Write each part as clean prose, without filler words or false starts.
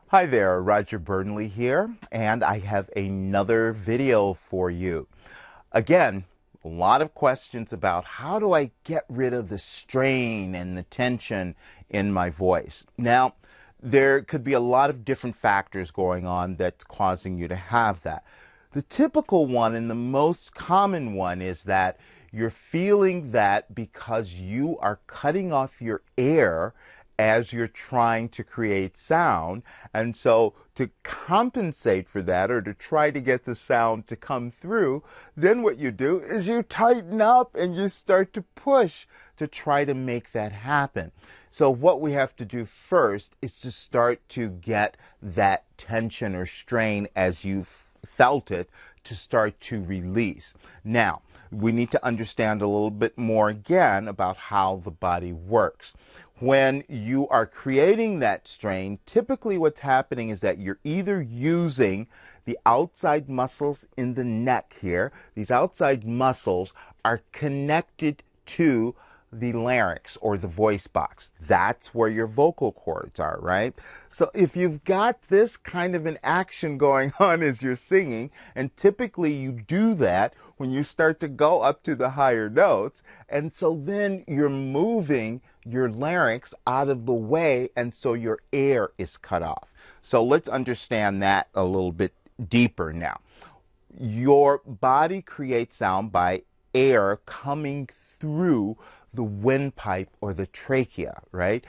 Hi there, Roger Burnley here, and I have another video for you. Again, a lot of questions about how do I get rid of the strain and the tension in my voice. Now, there could be a lot of different factors going on that's causing you to have that. The typical one and the most common one is that you're feeling that because you are cutting off your air as you're trying to create sound. And so to compensate for that, or to try to get the sound to come through, then what you do is you tighten up and you start to push to try to make that happen. So what we have to do first is to start to get that tension or strain as you've felt it to start to release. Now, we need to understand a little bit more again about how the body works. When you are creating that strain, typically what's happening is that you're either using the outside muscles in the neck here. These outside muscles are connected to the larynx or the voice box. That's where your vocal cords are, right? So if you've got this kind of an action going on as you're singing, and typically you do that when you start to go up to the higher notes, and so then you're moving your larynx out of the way, and so your air is cut off. So let's understand that a little bit deeper now. Your body creates sound by air coming through the windpipe or the trachea, right?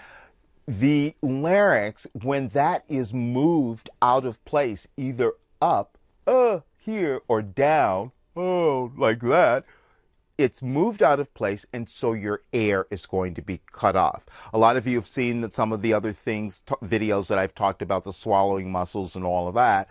The larynx, when that is moved out of place, either up, here, or down, like that, it's moved out of place, and so your air is going to be cut off. A lot of you have seen that some of the other things, videos that I've talked about, the swallowing muscles and all of that.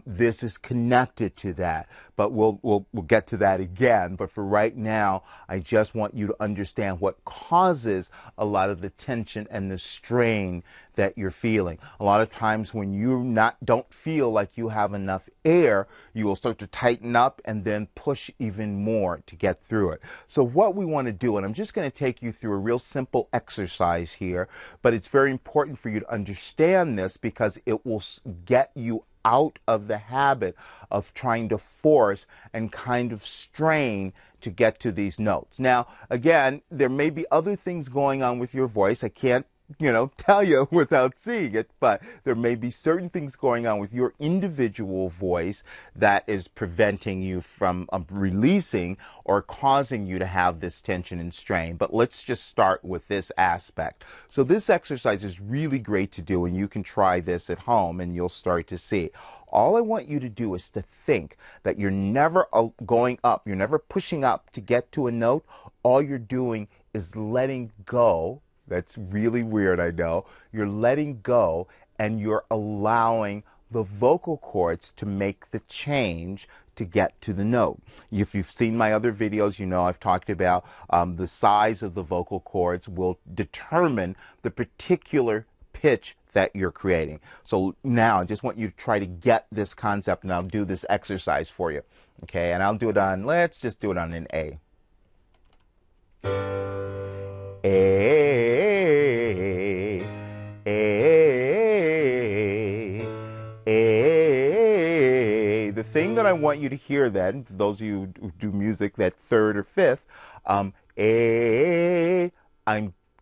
This is connected to that, but we'll get to that again. But for right now, I just want you to understand what causes a lot of the tension and the strain that you're feeling. A lot of times when you don't feel like you have enough air, you will start to tighten up and then push even more to get through it. So what we want to do, and I'm just going to take you through a real simple exercise here, but it's very important for you to understand this because it will get you out of the habit of trying to force and kind of strain to get to these notes. Now, again, there may be other things going on with your voice. I can't tell you without seeing it, but there may be certain things going on with your individual voice that is preventing you from releasing or causing you to have this tension and strain. But let's just start with this aspect. So this exercise is really great to do, and you can try this at home and you'll start to see. All I want you to do is to think that you're never going up, you're never pushing up to get to a note. All you're doing is letting go. That's really weird, I know. You're letting go and you're allowing the vocal cords to make the change to get to the note. If you've seen my other videos, you know I've talked about the size of the vocal cords will determine the particular pitch that you're creating. So now I just want you to try to get this concept, and I'll do this exercise for you. Okay, and I'll do it on, let's just do it on an A. The thing that I want you to hear then, for those of you who do music, that third or fifth, I'm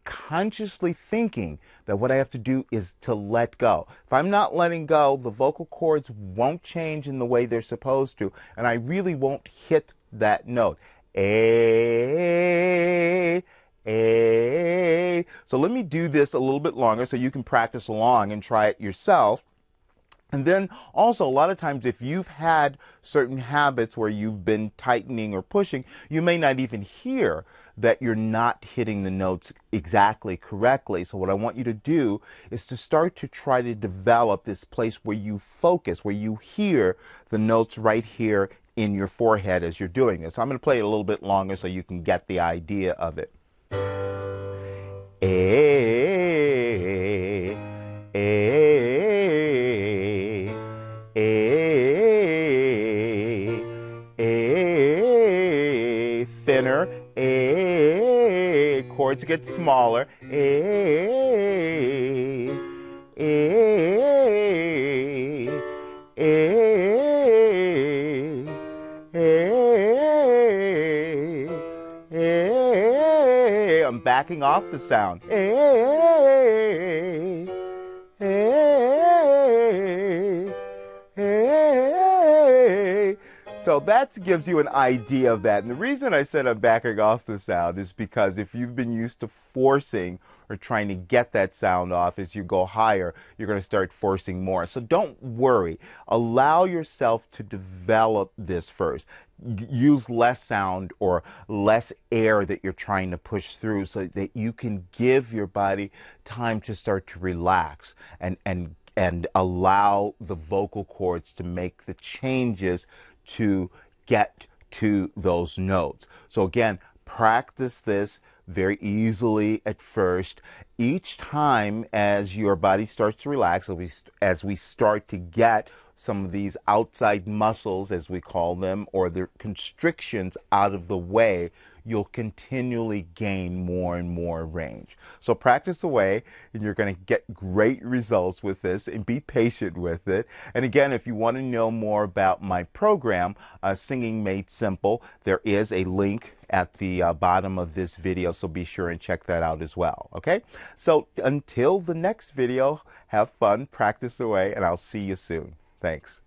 consciously thinking that what I have to do is to let go. If I'm not letting go, the vocal cords won't change in the way they're supposed to, and I really won't hit that note. So let me do this a little bit longer so you can practice along and try it yourself. And then also, a lot of times, if you've had certain habits where you've been tightening or pushing, you may not even hear that you're not hitting the notes exactly correctly. So what I want you to do is to start to try to develop this place where you focus, where you hear the notes right here in your forehead as you're doing this. I'm going to play it a little bit longer so you can get the idea of it. Thinner, chords get smaller, backing off the sound. Hey, hey, hey. So that gives you an idea of that. And the reason I said I'm backing off the sound is because if you've been used to forcing or trying to get that sound off as you go higher, you're going to start forcing more. So don't worry. Allow yourself to develop this first. Use less sound or less air that you're trying to push through so that you can give your body time to start to relax and allow the vocal cords to make the changes to get to those notes. So again, practice this very easily at first. Each time as your body starts to relax, as we start to get some of these outside muscles, as we call them, or their constrictions out of the way, you'll continually gain more and more range. So practice away, and you're going to get great results with this, and be patient with it. And again, if you want to know more about my program, Singing Made Simple, there is a link at the bottom of this video, so be sure and check that out as well. Okay? So until the next video, have fun, practice away, and I'll see you soon. Thanks.